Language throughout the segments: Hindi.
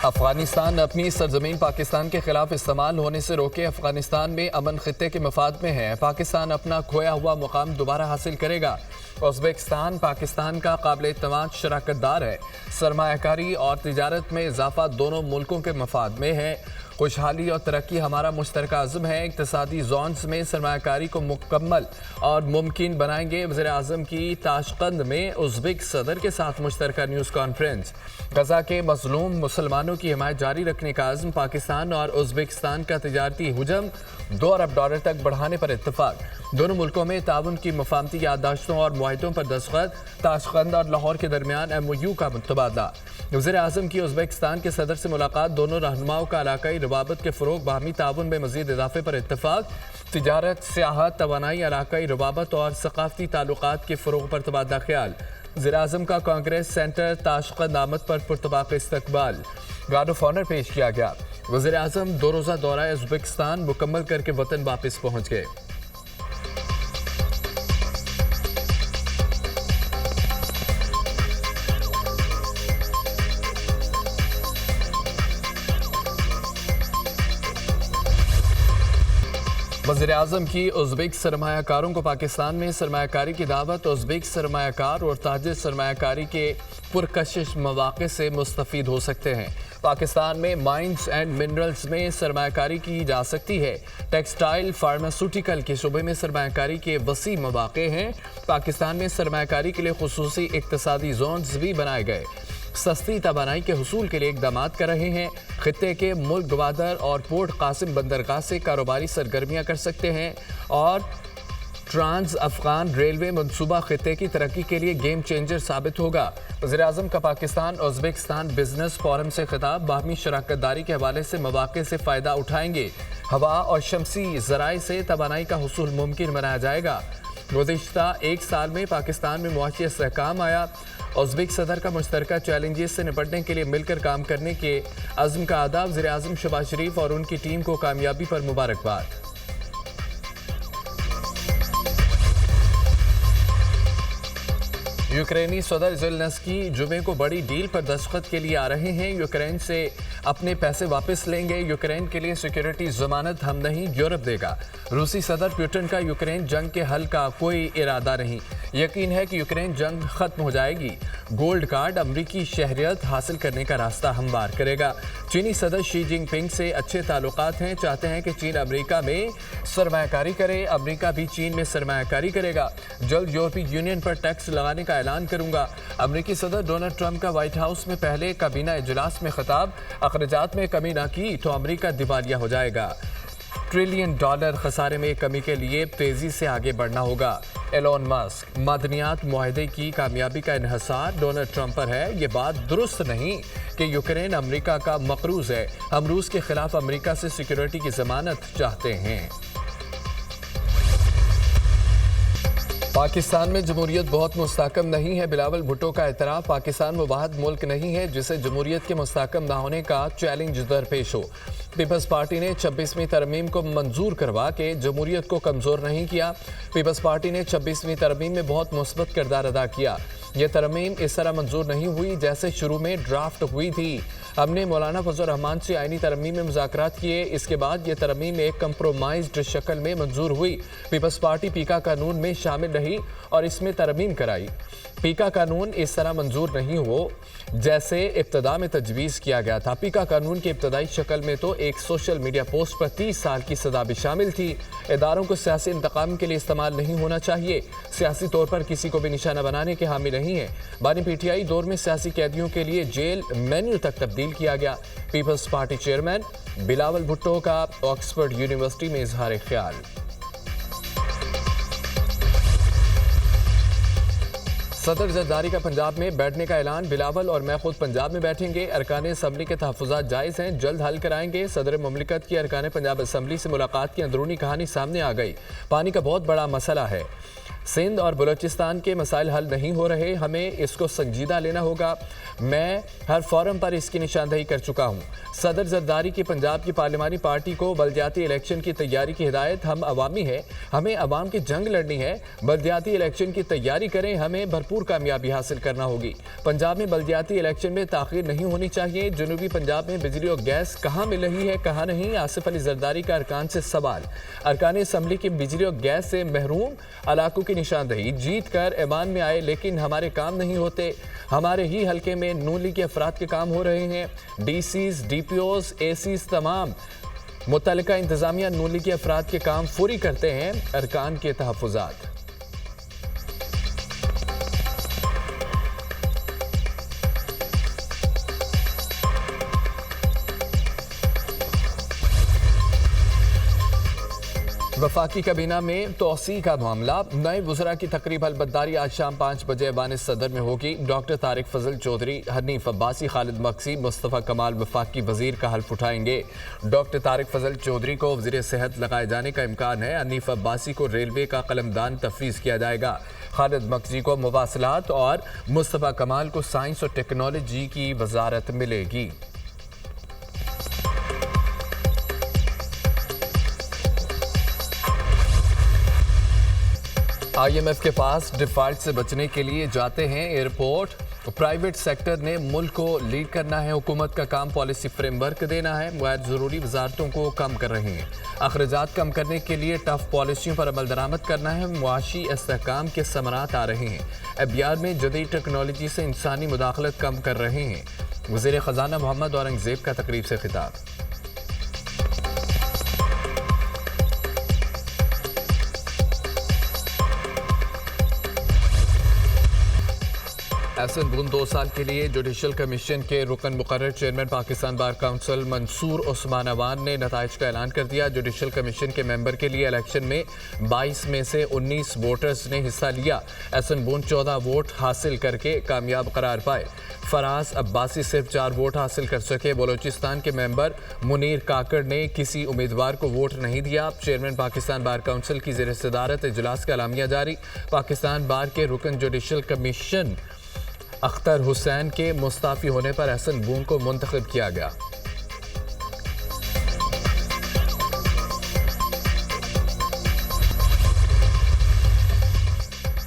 अफगानिस्तान अपनी सरजमीन पाकिस्तान के खिलाफ इस्तेमाल होने से रोके। अफगानिस्तान में अमन खित्ते के मफाद में है। पाकिस्तान अपना खोया हुआ मुकाम दोबारा हासिल करेगा। उज़्बेकिस्तान पाकिस्तान का काबिल एतमाद शराकतदार है। सरमायाकारी और तिजारत में इजाफा दोनों मुल्कों के मफाद में है। खुशहाली और तरक्की हमारा मुश्तरका अज़्म है। इक़्तिसादी ज़ोन्स में सरमायाकारी को मुकम्मल और मुमकिन बनाएंगे। वज़ीर आज़म की ताशकंद में उज़्बेक सदर के साथ मुश्तरका न्यूज़ कॉन्फ्रेंस। गजा के मज़लूम मुसलमानों की हिमायत जारी रखने का अज़्म। पाकिस्तान और उज़्बेकिस्तान का तिजारती हुजम $2 अरब तक बढ़ाने पर इत्तफाक। दोनों मुल्कों में ताउन की मफाहमती याददाश्तों और मुआहिदों पर दस्तखत। ताशकंद और लाहौर के दरमियान MOU का तबादला। वज़ीर आज़म की उज़्बेकिस्तान के सदर से मुलाकात। दोनों रहनुमाओं का इलाकाई रवाबत के फ़रोग़, बाहमी ताउन में मज़ीद इजाफे पर इत्तफाक। तिजारत, सियाहत, तवानाई, इलाकाई रवाबत और सक़ाफ़ती ताल्लुक़ात के फ़रोग़ पर तबादला ख्याल। वज़ीर आज़म का कांग्रेस सेंटर ताशकंद आमद पर पुरतबाक इस्तकबाल। गार्ड ऑफ ऑनर पेश किया गया। वज़ीर आज़म 2 रोज़ा दौरा उज़्बेकिस्तान मुकम्मल करके वतन वापस पहुँच गए। वज़ीर आज़म की उज़्बेक सरमायाकारों को पाकिस्तान में सरमायाकारी की दावत। उज़्बेक सरमायाकार और ताजिर सरमायाकारी के पुरकशिश मौक़े से मुस्तफ़ीद हो सकते हैं। पाकिस्तान में माइंस एंड मिनरल्स में सरमायाकारी की जा सकती है। टेक्सटाइल, फार्मास्यूटिकल के शोबे में सरमायाकारी के वसी मौक़े हैं। पाकिस्तान में सरमायाकारी के लिए खुसूसी इक़्तिसादी जोन्स भी बनाए गए। सस्ती तवानाई के हुसूल के लिए इक़दाम कर रहे हैं। खित्ते के मुल्क गवादर और पोर्ट कासिम बंदरगाह से कारोबारी सरगर्मियाँ कर सकते हैं और ट्रांस अफ़गान रेलवे मनसूबा खित्ते की तरक्की के लिए गेम चेंजर साबित होगा। वज़ीर आज़म का पाकिस्तान उज़्बेकिस्तान बिजनेस फोरम से खिताब। बाहमी शराकतदारी के हवाले से मौक़े से फ़ायदा उठाएंगे। हवा और शमसी ज़राए से तवानाई का हुसूल मुमकिन बनाया जाएगा। गुज़िश्ता 1 साल में पाकिस्तान में मुआशी इस्तेहकाम आया। उज़्बेक सदर का मुश्तरका चैलेंजेस से निपटने के लिए मिलकर काम करने के अज़्म का आदा। वज़ीर आज़म शहबाज शरीफ और उनकी टीम को कामयाबी पर मुबारकबाद। यूक्रेनी सदर ज़ेलेंस्की जुमे को बड़ी डील पर दस्तखत के लिए आ रहे हैं। यूक्रेन से अपने पैसे वापस लेंगे। यूक्रेन के लिए सिक्योरिटी ज़मानत हम नहीं, यूरोप देगा। रूसी सदर पुतिन का यूक्रेन जंग के हल का कोई इरादा नहीं। यकीन है कि यूक्रेन जंग खत्म हो जाएगी। गोल्ड कार्ड अमरीकी शहरियत हासिल करने का रास्ता हमवार करेगा। चीनी सदर शी जिनपिंग से अच्छे ताल्लुकात हैं। चाहते हैं कि चीन अमरीका में सरमायाकारी करे, अमरीका भी चीन में सरमायाकारी करेगा। जल्द यूरोपीय यूनियन पर टैक्स लगाने का ऐलान करूंगा। अमरीकी सदर डोनाल्ड ट्रंप का व्हाइट हाउस में पहले काबीना इजलास में खिताब। अखराजात में कमी ना की तो अमरीका दिवालिया हो जाएगा। $1 ट्रिलियन खसारे में कमी के लिए तेजी से आगे बढ़ना होगा। एलोन मस्क, मादनियात मुआहदे की कामयाबी का इन्हसार डोनाल्ड ट्रंप पर है। ये बात दुरुस्त नहीं कि यूक्रेन अमरीका का मकरूज है। हम रूस के खिलाफ अमरीका से सिक्योरिटी की जमानत चाहते हैं। पाकिस्तान में जमहूरियत बहुत मुस्तहकम नहीं है। बिलावल भुट्टो का एतराफ़। पाकिस्तान वो वाहिद मुल्क नहीं है जिसे जमहूरियत के मुस्तहकम ना होने का चैलेंज दरपेश हो। पीपल्स पार्टी ने 26वीं तरमीम को मंजूर करवा के जमहूरियत को कमज़ोर नहीं किया। पीपल्स पार्टी ने 26वीं तरमीम में बहुत मुस्बत किरदार अदा किया। यह तरमीम इस तरह मंजूर नहीं हुई जैसे शुरू में ड्राफ्ट हुई थी। हमने मौलाना फजल रहमान से आईनी तरमीम में मुज़ाकरात किए। इसके बाद यह तरमीम एक कंप्रोमाइज्ड शक्ल में मंजूर हुई। पीपल्स पार्टी पीका कानून में शामिल रही और इसमें तरमीम कराई। पीका कानून इस तरह मंजूर नहीं हो जैसे इब्तदा में तजवीज़ किया गया था। पीका कानून की इब्तदाई शक्ल में तो एक सोशल मीडिया पोस्ट पर 30 साल की सज़ा भी शामिल थी। इदारों को सियासी इंतकाम के लिए इस्तेमाल नहीं होना चाहिए। सियासी तौर पर किसी को भी निशाना बनाने के हामी नहीं है। बानी PTI दौर में सियासी कैदियों के लिए जेल मेन्यू तक तब्दील किया गया। Peoples Party chairman Bilawal Bhutto का ऑक्सफोर्ड यूनिवर्सिटी में इजहार ख्याल। सदर जरदारी का पंजाब में बैठने का ऐलान। बिलावल और मैं खुद पंजाब में बैठेंगे। अरकान असम्बली के तहफ़्फ़ुज़ात जायज़ हैं, जल्द हल कराएंगे। सदर मुमलिकत की अरकान पंजाब असम्बली से मुलाकात की अंदरूनी कहानी सामने आ गई। पानी का बहुत बड़ा मसला है। सिंध और बलूचिस्तान के मसाइल हल नहीं हो रहे, हमें इसको संजीदा लेना होगा। मैं हर फोरम पर इसकी निशानदेही कर चुका हूँ। सदर जरदारी की पंजाब की पार्लिमानी पार्टी को बल्दियाती इलेक्शन की तैयारी की हिदायत। हम अवामी हैं, हमें अवाम की जंग लड़नी है। बल्दियाती इलेक्शन की तैयारी करें, हमें भरपूर कामयाबी हासिल करना होगी। पंजाब में बल्दियाती इलेक्शन में ताख़ीर नहीं होनी चाहिए। जनूबी पंजाब में बिजली और गैस कहाँ मिल रही है, कहाँ नहीं। आसिफ अली जरदारी का अरकान से सवाल। अरकान असम्बली की बिजली और गैस से महरूम इलाकों की निशानदेही। जीत कर ऐवान में आए लेकिन हमारे काम नहीं होते। हमारे ही हल्के में नून लीग के अफराद के काम हो रहे हैं। डीसीज, डीपीओज, एसीज तमाम मुतल्लिका इंतजामिया नून लीग के अफराद के काम पूरी करते हैं। अरकान के तहफ़्फ़ुज़ात। वफाकी काबीना में तोसी का मामला। नए वज़रा की तकरीब हलबतदारी आज शाम 5 बजे ऐवान सदर में होगी। डॉक्टर तारिक फजल चौधरी, हनीफ अब्बासी, खालिद मक्सी, मुस्तफ़ा कमाल वफाकी वजीर का हल्फ उठाएंगे। डॉक्टर तारिक फजल चौधरी को वज़ीर सेहत लगाए जाने का इम्कान है। हनीफ अब्बासी को रेलवे का कलमदान तफवीज़ किया जाएगा। खालिद मक्सी को मवासलात और मुस्तफ़ा कमाल को साइंस और टेक्नोलॉजी की वजारत मिलेगी। IMF के पास डिफॉल्ट से बचने के लिए जाते हैं एयरपोर्ट। प्राइवेट सेक्टर ने मुल्क को लीड करना है। हुकूमत का काम पॉलिसी फ्रेमवर्क देना है। गैर ज़रूरी वजारतों को कम कर रहे हैं। अखराजात कम करने के लिए टफ पॉलिसियों पर अमल दरामद करना है। मुआशी इस्तेहकाम के समरात आ रहे हैं। अबियार में जदीद टेक्नोलॉजी से इंसानी मुदाखलत कम कर रहे हैं। वज़ीर ख़जाना मोहम्मद औरंगज़ेब का तकरीब से खिताब। एहसन बुन 2 साल के लिए जुडिशल कमीशन के रुकन मुकर्रर chairman Pakistan Bar Council Mansoor Usman Awan ने नताइज का ऐलान कर दिया। जुडिशल कमीशन के मेंबर के लिए इलेक्शन में 22 में से 19 वोटर्स ने हिस्सा लिया। एहसन बुन 14 वोट हासिल करके कामयाब करार पाए। फराज अब्बासी सिर्फ 4 वोट हासिल कर सके। बलूचिस्तान के मेंबर मुनीर काकड़ ने किसी उम्मीदवार को वोट नहीं दिया। चेयरमैन पाकिस्तान बार काउंसिल की ज़ेर सदारत इजलास का एलामिया जारी। पाकिस्तान बार के रुकन जुडिशल कमीशन अख्तर हुसैन के मुस्ताफ़ी होने पर एहसन बून को मुंतखब किया गया।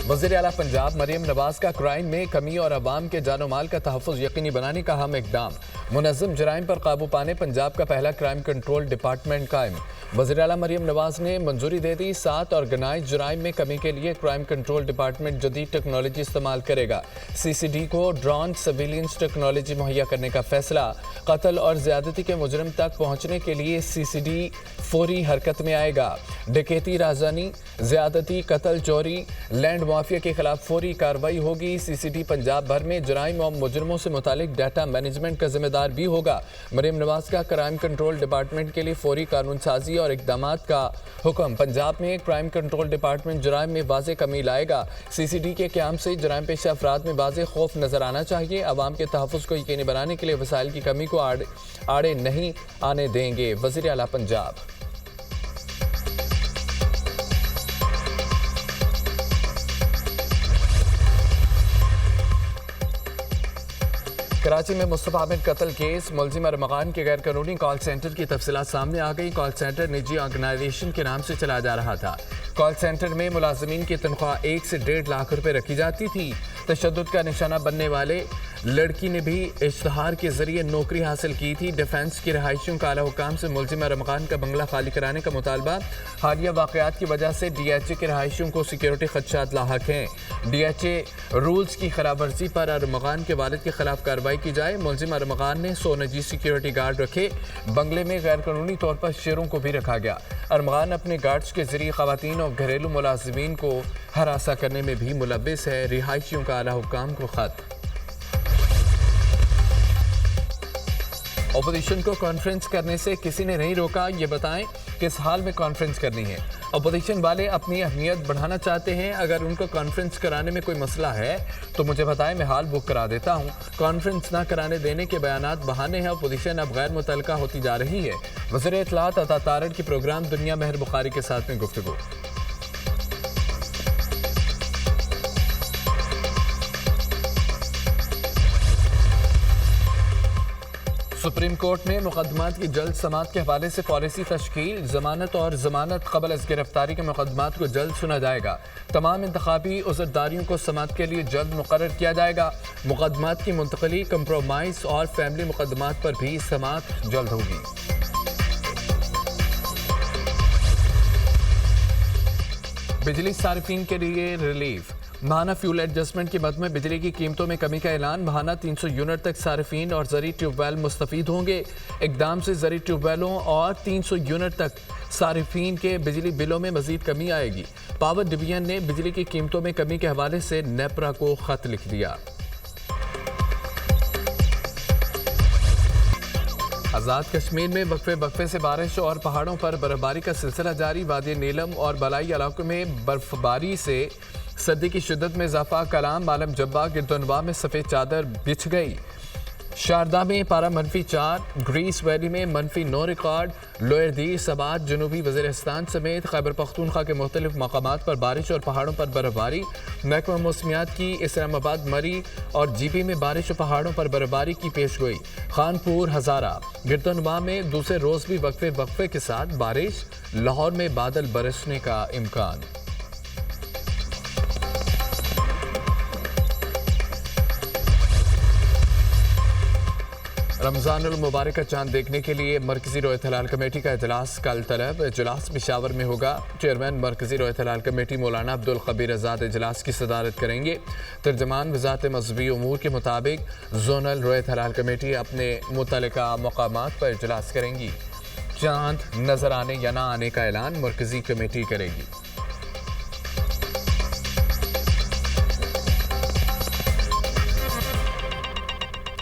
वज़ीर आला पंजाब मरियम नवाज का क्राइम में कमी और अवाम के जानो माल का तहफ़्फ़ुज़ यकीनी बनाने का अहम इक़दाम। मुनज़्ज़म जराइम पर काबू पाने पंजाब का पहला क्राइम कंट्रोल डिपार्टमेंट कायम। वज़ीर आला मरियम नवाज ने मंजूरी दे दी। 7 ऑर्गेनाइज जराइम में कमी के लिए क्राइम कंट्रोल डिपार्टमेंट जदीद टेक्नोलॉजी इस्तेमाल करेगा। CCD को ड्रोन सर्विलेंस टेक्नोलॉजी मुहैया करने का फैसला। कत्ल और ज़्यादती के मुजरिम तक पहुँचने के लिए CCD फौरी हरकत में आएगा। डकैती, राजधानी, ज़्यादती, कत्ल, चोरी, लैंड माफिया के खिलाफ फौरी कार्रवाई होगी। CCD पंजाब भर में जराइम और मुजरिमों से मुतालिक डाटा मैनेजमेंट का जिम्मेदार भी होगा। मरियम नवाज का क्राइम कंट्रोल डिपार्टमेंट के लिए फौरी कानून साजी और इक़दामात का हुक्म। पंजाब में क्राइम कंट्रोल डिपार्टमेंट जराइम में वाज़े कमी लाएगा। CCD के क़याम से जराइम पेशा अफराद में वाज़े खौफ नजर आना चाहिए। अवाम के तहफ़्फ़ुज़ को यकीनी बनाने के लिए वसाइल की कमी को आड़े नहीं आने देंगे। वज़ीर आला पंजाब। कराची में मुस्तफ़ा अहमद कत्ल केस मुलजिम अरमगान के गैर कानूनी कॉल सेंटर की तफसीलात सामने आ गई। कॉल सेंटर निजी ऑर्गेनाइजेशन के नाम से चलाया जा रहा था। कॉल सेंटर में मुलाजिमीन की तनख्वाह 1 से 1.5 लाख रुपए रखी जाती थी। तशद्दुद का निशाना बनने वाले लड़की ने भी इश्तहार के जरिए नौकरी हासिल की थी। डिफेंस की रहायशियों का आला हुकाम से मुलजिम अरमगान का बंगला खाली कराने का मुतालबा। हालिया वाक़यात की वजह से DHA के रहायशियों को सिक्योरिटी खदशात लाहक हैं। DHA रूल्स की खिलाफ वर्जी पर अरमगान के वालिद के खिलाफ कार्रवाई की जाए। मुलजिम अरमगान ने 100 निजी सिक्योरिटी गार्ड रखे। बंगले में गैर कानूनी तौर पर शेरों को भी रखा गया। अरमगान अपने गार्ड्स के जरिए खवातीन और घरेलू मुलाजिमीन को हरासा करने में भी मुलव्विस है। रिहायशियों का आला हुकाम को खत। अपोजिशन को कॉन्फ्रेंस करने से किसी ने नहीं रोका। ये बताएं किस हाल में कॉन्फ्रेंस करनी है। अपोजिशन वाले अपनी अहमियत बढ़ाना चाहते हैं। अगर उनको कॉन्फ्रेंस कराने में कोई मसला है तो मुझे बताएं, मैं हाल बुक करा देता हूं। कॉन्फ्रेंस ना कराने देने के बयानात बहाने हैं। अपोजिशन अब गैर मुतल्लका होती जा रही है। वज़ीर इत्तलात अता तारड़ की प्रोग्राम दुनिया महर बुखारी के साथ में गुफ्तगू। सुप्रीम कोर्ट में मुकदमात की जल्द समाअत के हवाले से पॉलिसी तश्कील, जमानत और जमानत कबल अज गिरफ्तारी के मुकदमात को जल्द सुना जाएगा। तमाम इंतखाबी उज़रदारियों को समाअत के लिए जल्द मुकर्रर किया जाएगा। मुकदमात की मुंतकली, कंप्रोमाइज और फैमिली मुकदमात पर भी समाअत जल्द होगी। बिजली सार्फिन के लिए रिलीफ, महाना फ्यूल एडजस्टमेंट की मद में बिजली की कीमतों में कमी का ऐलान। महाना 300 यूनिट तक सार्फिन और जरी ट्यूबवेल मुस्तफीद होंगे। इकदाम से जरी ट्यूबवेलों और 300 यूनिट तक सार्फिन के बिजली बिलों में मजीद कमी आएगी। पावर डिवीजन ने बिजली की कीमतों में कमी के हवाले से नेपरा को खत लिख दिया। आज़ाद कश्मीर में वक्फे से बारिश और पहाड़ों पर बर्फबारी का सिलसिला जारी। वादी नीलम और बलाई इलाकों में बर्फबारी से सर्दी की शिद्दत में इजाफा। कलाम, आलम जब्बा, गिरदनवा में सफ़ेद चादर बिछ गई। शारदा में पारा -4, ग्रीस वैली में -9 रिकॉर्ड। लोअर दीर, सबात, जनूबी वज़ीरिस्तान समेत खैबर पख्तूनख्वा के मुख्तलिफ मकामात पर बारिश और पहाड़ों पर बर्फबारी। महकमा मौसमियात की इस्लामाबाद, मरी और जीबी में बारिश और पहाड़ों पर बर्फबारी की पेशगोई। खानपुर, हज़ारा, गिरदनवा में दूसरे रोज़ भी वक्फे के साथ बारिश। लाहौर में बादल बरसने का इम्कान। रमज़ानुल मुबारक का चांद देखने के लिए मरकजी रोयत हलाल कमेटी का इजलास कल तलब। इजलास पेशावर में होगा। चेयरमैन मरकजी रोयत हलाल कमेटी मौलाना अब्दुल खबीर आज़ाद इजलास की सदारत करेंगे। तर्जमान वज़ारत मज़हबी उमूर के मुताबिक जोनल रोयत हलाल कमेटी अपने मुतल्लिका मकामात पर इजलास करेंगी। चांद नजर आने या ना आने का ऐलान मरकजी कमेटी करेगी।